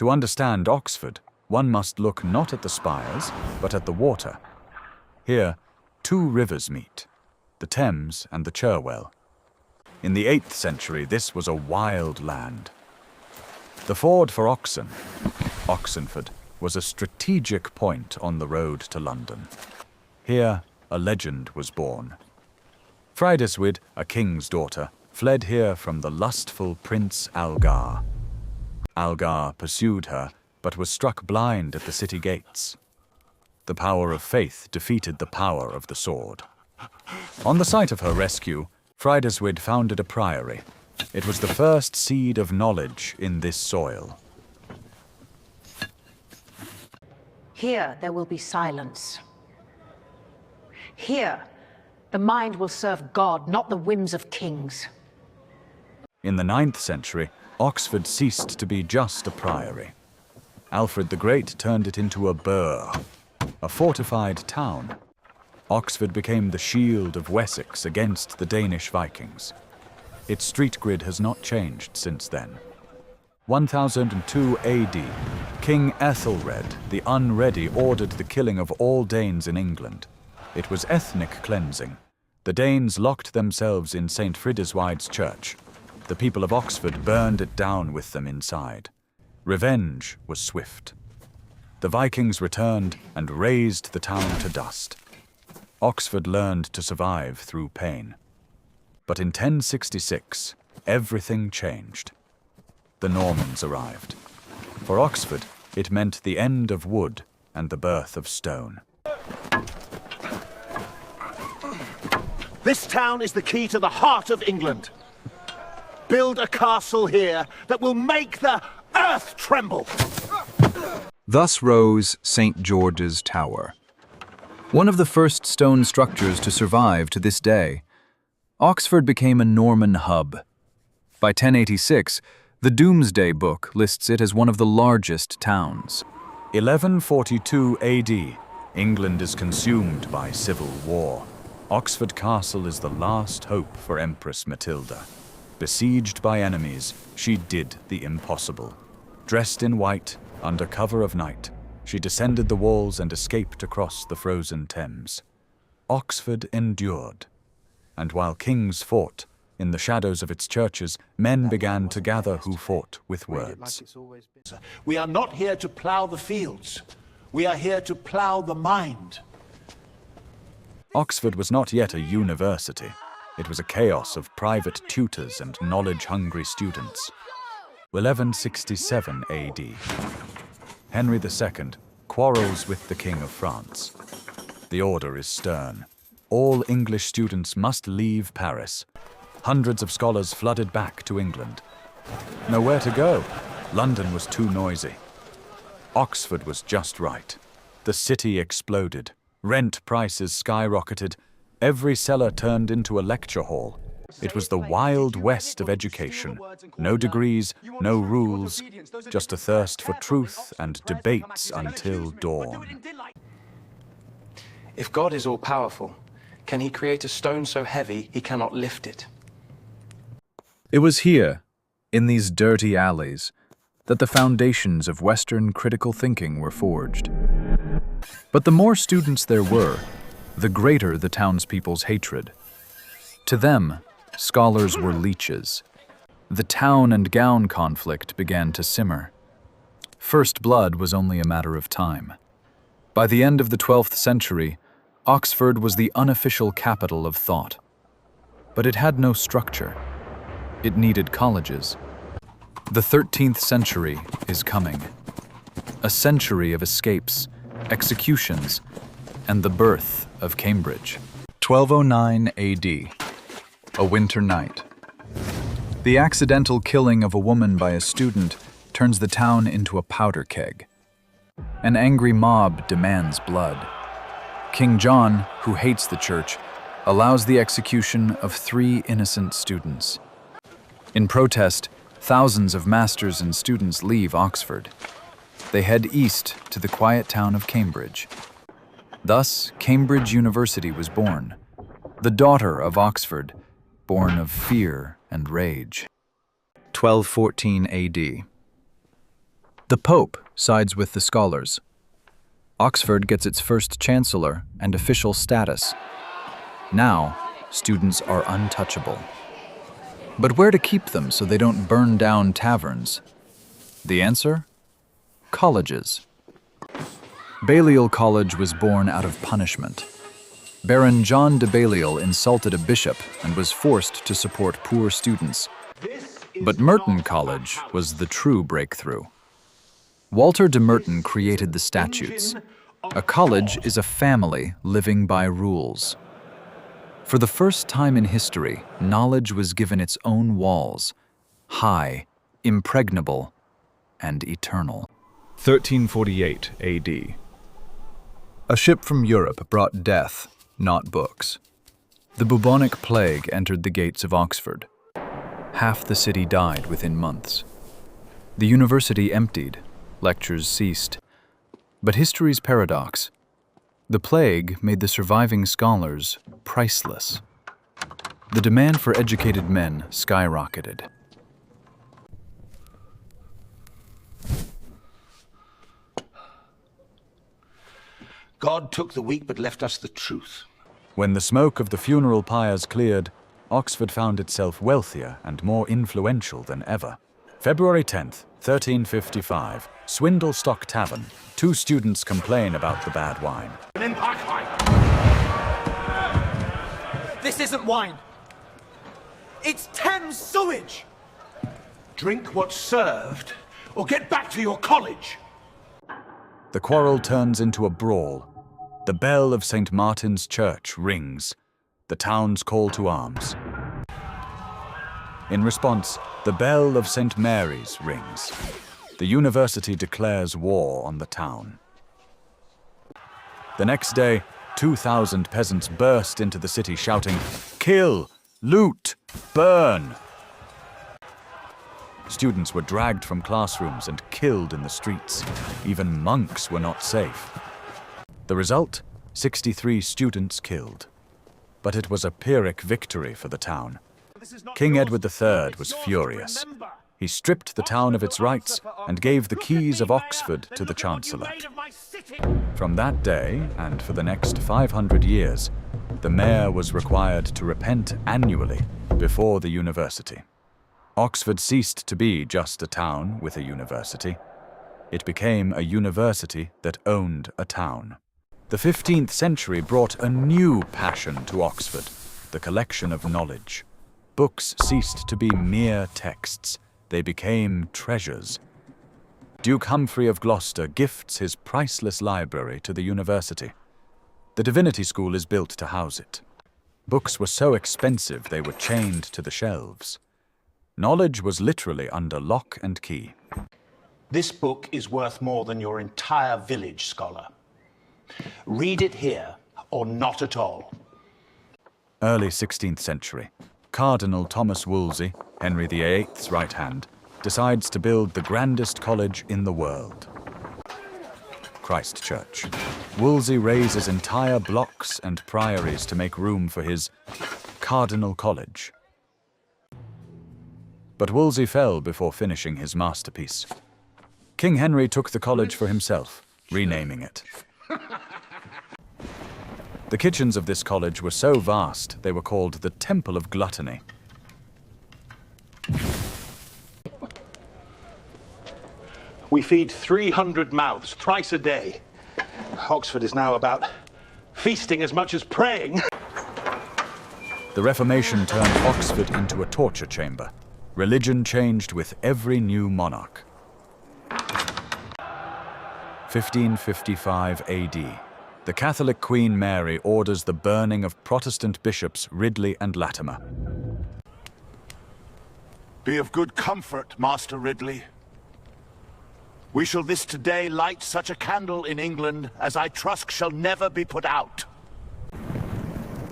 To understand Oxford, one must look not at the spires, but at the water. Here, two rivers meet, the Thames and the Cherwell. In the 8th century, this was a wild land. The ford for oxen, Oxenford, was a strategic point on the road to London. Here, a legend was born. Frydeswyde, a king's daughter, fled here from the lustful Prince Algar. Algar pursued her, but was struck blind at the city gates. The power of faith defeated the power of the sword. On the site of her rescue, Frydeswyde founded a priory. It was the first seed of knowledge in this soil. Here there will be silence. Here, the mind will serve God, not the whims of kings. In the 9th century, Oxford ceased to be just a priory. Alfred the Great turned it into a burh, a fortified town. Oxford became the shield of Wessex against the Danish Vikings. Its street grid has not changed since then. 1002 AD, King Ethelred the Unready ordered the killing of all Danes in England. It was ethnic cleansing. The Danes locked themselves in St. Frydeswyde's church. The people of Oxford burned it down with them inside. Revenge was swift. The Vikings returned and razed the town to dust. Oxford learned to survive through pain. But in 1066, everything changed. The Normans arrived. For Oxford, it meant the end of wood and the birth of stone. This town is the key to the heart of England. Build a castle here that will make the earth tremble. Thus rose St. George's Tower, one of the first stone structures to survive to this day. Oxford became a Norman hub. By 1086, the Domesday Book lists it as one of the largest towns. 1142 AD, England is consumed by civil war. Oxford Castle is the last hope for Empress Matilda. Besieged by enemies, she did the impossible. Dressed in white, under cover of night, she descended the walls and escaped across the frozen Thames. Oxford endured, and while kings fought, in the shadows of its churches, men began to gather who fought with words. We are not here to plough the fields. We are here to plough the mind. Oxford was not yet a university. It was a chaos of private tutors and knowledge-hungry students. 1167 AD. Henry II quarrels with the King of France. The order is stern. All English students must leave Paris. Hundreds of scholars flooded back to England. Nowhere to go. London was too noisy. Oxford was just right. The city exploded. Rent prices skyrocketed. Every cellar turned into a lecture hall. It was the Wild West of education. No degrees, no rules, just a thirst for truth and debates until dawn. If God is all-powerful, can he create a stone so heavy he cannot lift it? It was here, in these dirty alleys, that the foundations of Western critical thinking were forged. But the more students there were, the greater the townspeople's hatred. To them, scholars were leeches. The town and gown conflict began to simmer. First blood was only a matter of time. By the end of the 12th century, Oxford was the unofficial capital of thought. But it had no structure. It needed colleges. The 13th century is coming. A century of escapes, executions, and the birth of Cambridge. 1209 AD. A winter night. The accidental killing of a woman by a student turns the town into a powder keg. An angry mob demands blood. King John, who hates the church, allows the execution of 3 innocent students. In protest, thousands of masters and students leave Oxford. They head east to the quiet town of Cambridge. Thus, Cambridge University was born, the daughter of Oxford, born of fear and rage. 1214 AD. The Pope sides with the scholars. Oxford gets its first chancellor and official status. Now, students are untouchable. But where to keep them so they don't burn down taverns? The answer? Colleges. Balliol College was born out of punishment. Baron John de Balliol insulted a bishop and was forced to support poor students. But Merton College was the true breakthrough. Walter de Merton created the statutes. A college is a family living by rules. For the first time in history, knowledge was given its own walls, high, impregnable, and eternal. 1348 AD. A ship from Europe brought death, not books. The bubonic plague entered the gates of Oxford. Half the city died within months. The university emptied, lectures ceased. But history's paradox: the plague made the surviving scholars priceless. The demand for educated men skyrocketed. God took the weak but left us the truth. When the smoke of the funeral pyres cleared, Oxford found itself wealthier and more influential than ever. February 10th, 1355, Swindlestock Tavern. 2 students complain about the bad wine. This isn't wine. It's Thames sewage. Drink what's served, or get back to your college. The quarrel turns into a brawl. The bell of St. Martin's Church rings, the town's call to arms. In response, the bell of St. Mary's rings. The university declares war on the town. The next day, 2,000 peasants burst into the city shouting, "Kill! Loot! Burn!" Students were dragged from classrooms and killed in the streets. Even monks were not safe. The result? 63 students killed. But it was a Pyrrhic victory for the town. King Edward III was furious. He stripped the town of its rights and gave the keys of Oxford to the Chancellor. From that day, and for the next 500 years, the mayor was required to repent annually before the university. Oxford ceased to be just a town with a university. It became a university that owned a town. The 15th century brought a new passion to Oxford, the collection of knowledge. Books ceased to be mere texts. They became treasures. Duke Humphrey of Gloucester gifts his priceless library to the university. The Divinity School is built to house it. Books were so expensive they were chained to the shelves. Knowledge was literally under lock and key. This book is worth more than your entire village, scholar. Read it here, or not at all. Early 16th century. Cardinal Thomas Wolsey, Henry VIII's right hand, decides to build the grandest college in the world. Christ Church. Wolsey raises entire blocks and priories to make room for his Cardinal College. But Wolsey fell before finishing his masterpiece. King Henry took the college for himself, renaming it. The kitchens of this college were so vast they were called the Temple of Gluttony. We feed 300 mouths thrice a day. Oxford is now about feasting as much as praying. The Reformation turned Oxford into a torture chamber. Religion changed with every new monarch. 1555 AD. The Catholic Queen Mary orders the burning of Protestant bishops Ridley and Latimer. Be of good comfort, Master Ridley. We shall this today light such a candle in England as I trust shall never be put out.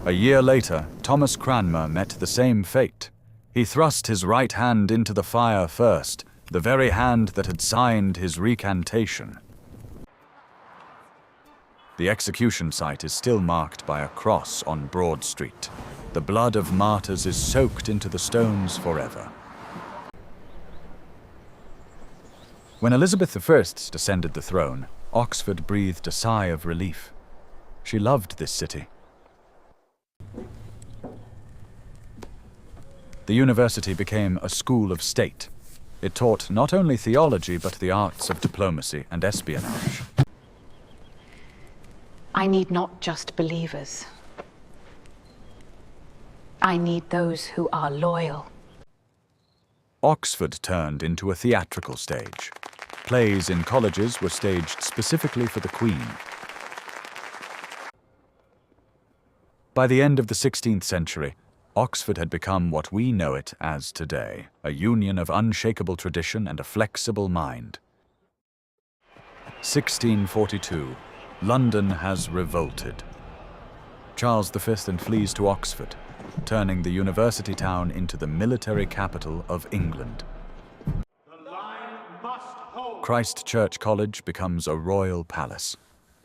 A year later, Thomas Cranmer met the same fate. He thrust his right hand into the fire first, the very hand that had signed his recantation. The execution site is still marked by a cross on Broad Street. The blood of martyrs is soaked into the stones forever. When Elizabeth I descended the throne, Oxford breathed a sigh of relief. She loved this city. The university became a school of state. It taught not only theology, but the arts of diplomacy and espionage. I need not just believers. I need those who are loyal. Oxford turned into a theatrical stage. Plays in colleges were staged specifically for the Queen. By the end of the 16th century, Oxford had become what we know it as today, a union of unshakable tradition and a flexible mind. 1642, London has revolted. Charles V flees to Oxford, turning the university town into the military capital of England. Christ Church College becomes a royal palace.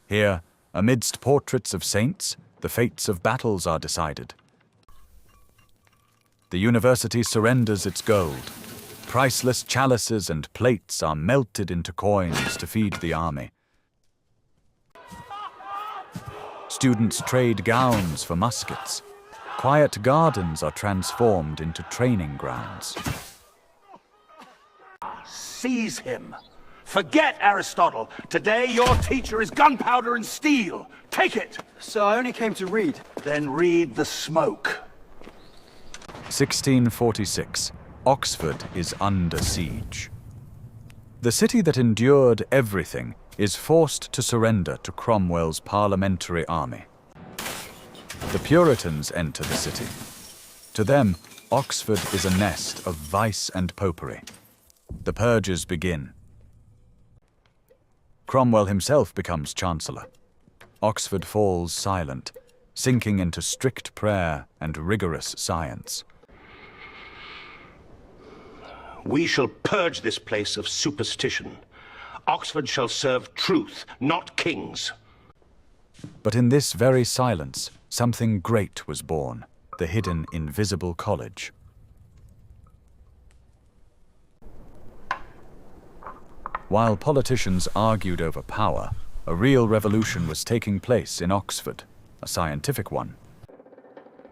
Here, amidst portraits of saints, the fates of battles are decided. The university surrenders its gold. Priceless chalices and plates are melted into coins to feed the army. Students trade gowns for muskets. Quiet gardens are transformed into training grounds. Seize him. Forget Aristotle. Today your teacher is gunpowder and steel. Take it. So I only came to read. Then read the smoke. 1646. Oxford is under siege. The city that endured everything is forced to surrender to Cromwell's parliamentary army. The Puritans enter the city. To them, Oxford is a nest of vice and popery. The purges begin. Cromwell himself becomes chancellor. Oxford falls silent, sinking into strict prayer and rigorous science. We shall purge this place of superstition. Oxford shall serve truth, not kings. But in this very silence, something great was born, the hidden invisible college. While politicians argued over power, a real revolution was taking place in Oxford, a scientific one.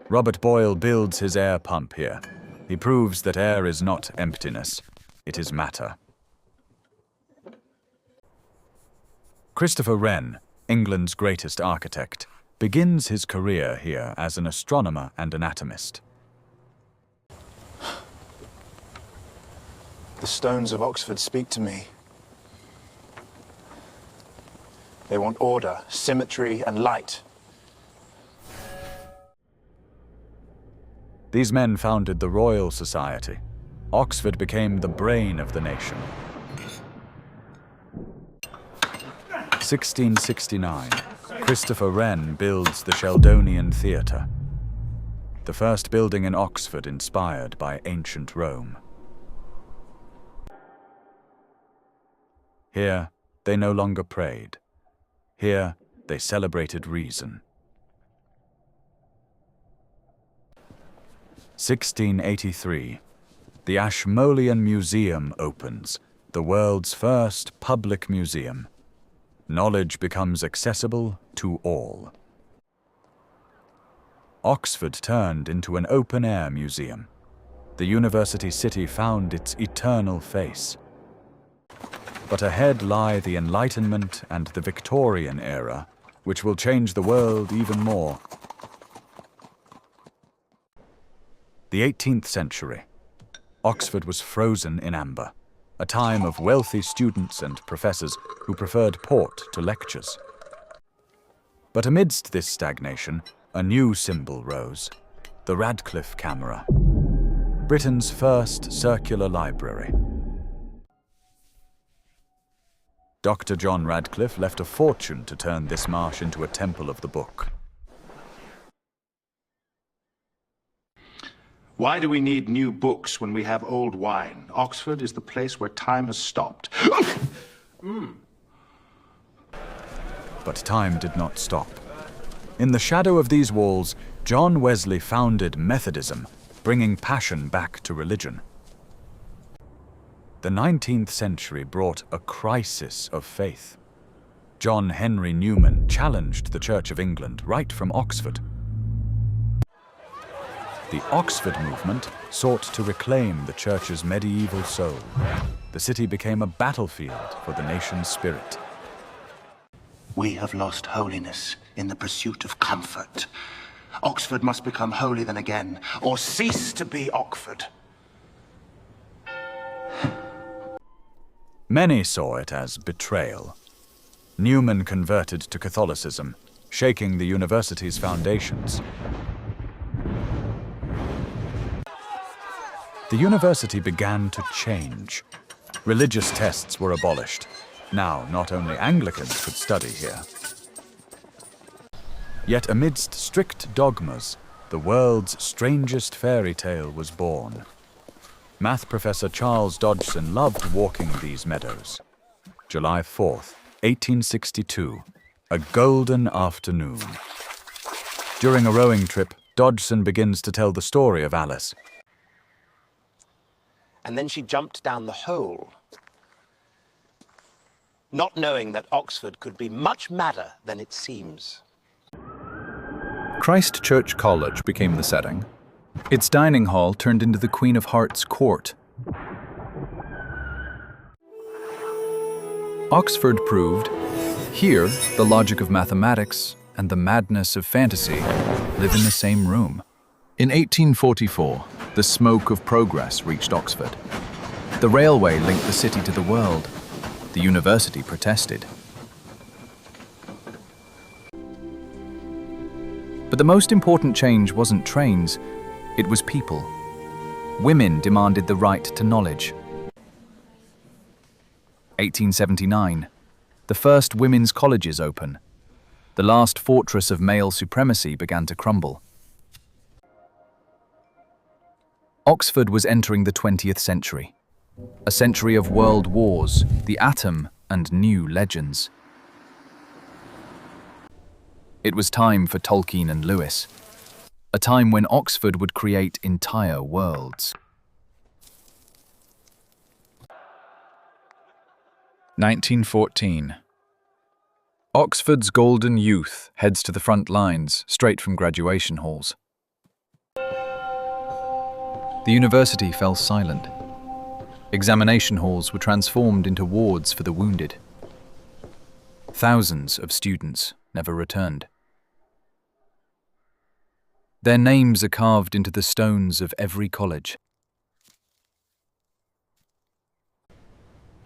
Robert Boyle builds his air pump here. He proves that air is not emptiness, it is matter. Christopher Wren, England's greatest architect, begins his career here as an astronomer and anatomist. The stones of Oxford speak to me. They want order, symmetry, and light. These men founded the Royal Society. Oxford became the brain of the nation. 1669, Christopher Wren builds the Sheldonian Theatre, the first building in Oxford inspired by ancient Rome. Here, they no longer prayed. Here, they celebrated reason. 1683, the Ashmolean Museum opens, the world's first public museum. Knowledge becomes accessible to all. Oxford turned into an open-air museum. The university city found its eternal face. But ahead lie the Enlightenment and the Victorian era, which will change the world even more. The 18th century. Oxford was frozen in amber, a time of wealthy students and professors who preferred port to lectures. But amidst this stagnation, a new symbol rose, the Radcliffe Camera, Britain's first circular library. Dr. John Radcliffe left a fortune to turn this marsh into a temple of the book. Why do we need new books when we have old wine? Oxford is the place where time has stopped. But time did not stop. In the shadow of these walls, John Wesley founded Methodism, bringing passion back to religion. The 19th century brought a crisis of faith. John Henry Newman challenged the Church of England right from Oxford. The Oxford movement sought to reclaim the Church's medieval soul. The city became a battlefield for the nation's spirit. We have lost holiness in the pursuit of comfort. Oxford must become holy then again, or cease to be Oxford. Many saw it as betrayal. Newman converted to Catholicism, shaking the university's foundations. The university began to change. Religious tests were abolished. Now, not only Anglicans could study here. Yet amidst strict dogmas, the world's strangest fairy tale was born. Math professor Charles Dodgson loved walking these meadows. July 4th, 1862, a golden afternoon. During a rowing trip, Dodgson begins to tell the story of Alice. And then she jumped down the hole, not knowing that Oxford could be much madder than it seems. Christ Church College became the setting. Its dining hall turned into the Queen of Hearts court. Oxford proved, here the logic of mathematics and the madness of fantasy live in the same room. In 1844, the smoke of progress reached Oxford. The railway linked the city to the world. The university protested. But the most important change wasn't trains, it was people. Women demanded the right to knowledge. 1879, the first women's colleges open. The last fortress of male supremacy began to crumble. Oxford was entering the 20th century, a century of world wars, the atom, and new legends. It was time for Tolkien and Lewis, a time when Oxford would create entire worlds. 1914. Oxford's golden youth heads to the front lines, straight from graduation halls. The university fell silent. Examination halls were transformed into wards for the wounded. Thousands of students never returned. Their names are carved into the stones of every college.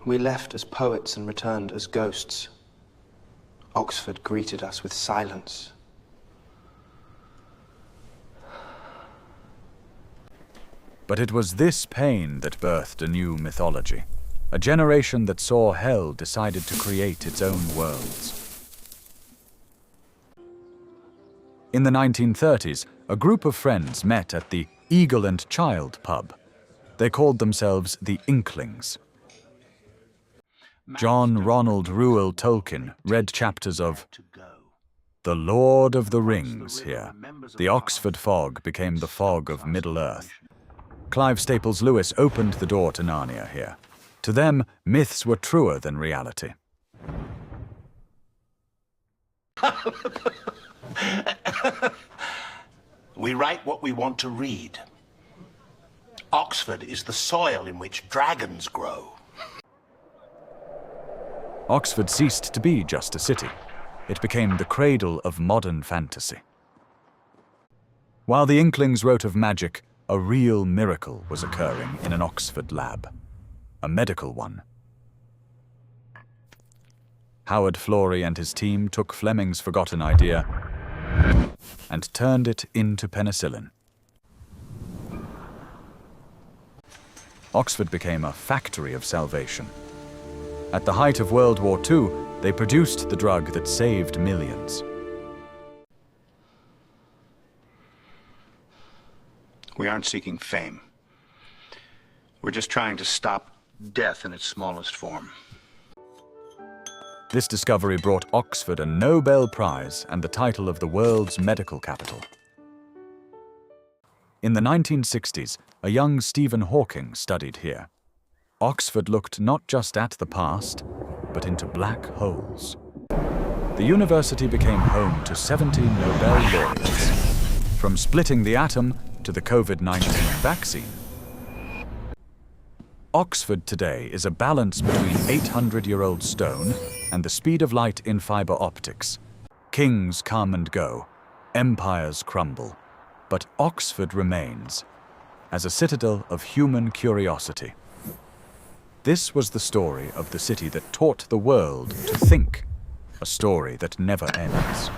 We left as poets and returned as ghosts. Oxford greeted us with silence. But it was this pain that birthed a new mythology. A generation that saw hell decided to create its own worlds. In the 1930s, a group of friends met at the Eagle and Child pub. They called themselves the Inklings. John Ronald Reuel Tolkien read chapters of The Lord of the Rings here. The Oxford fog became the fog of Middle-earth. Clive Staples Lewis opened the door to Narnia here. To them, myths were truer than reality. We write what we want to read. Oxford is the soil in which dragons grow. Oxford ceased to be just a city. It became the cradle of modern fantasy. While the Inklings wrote of magic, a real miracle was occurring in an Oxford lab. A medical one. Howard Florey and his team took Fleming's forgotten idea and turned it into penicillin. Oxford became a factory of salvation. At the height of World War II, they produced the drug that saved millions. We aren't seeking fame. We're just trying to stop death in its smallest form. This discovery brought Oxford a Nobel Prize and the title of the world's medical capital. In the 1960s, a young Stephen Hawking studied here. Oxford looked not just at the past, but into black holes. The university became home to 70 Nobel laureates, from splitting the atom to the COVID-19 vaccine. Oxford today is a balance between 800-year-old stone and the speed of light in fiber optics. Kings come and go, empires crumble, but Oxford remains as a citadel of human curiosity. This was the story of the city that taught the world to think, a story that never ends.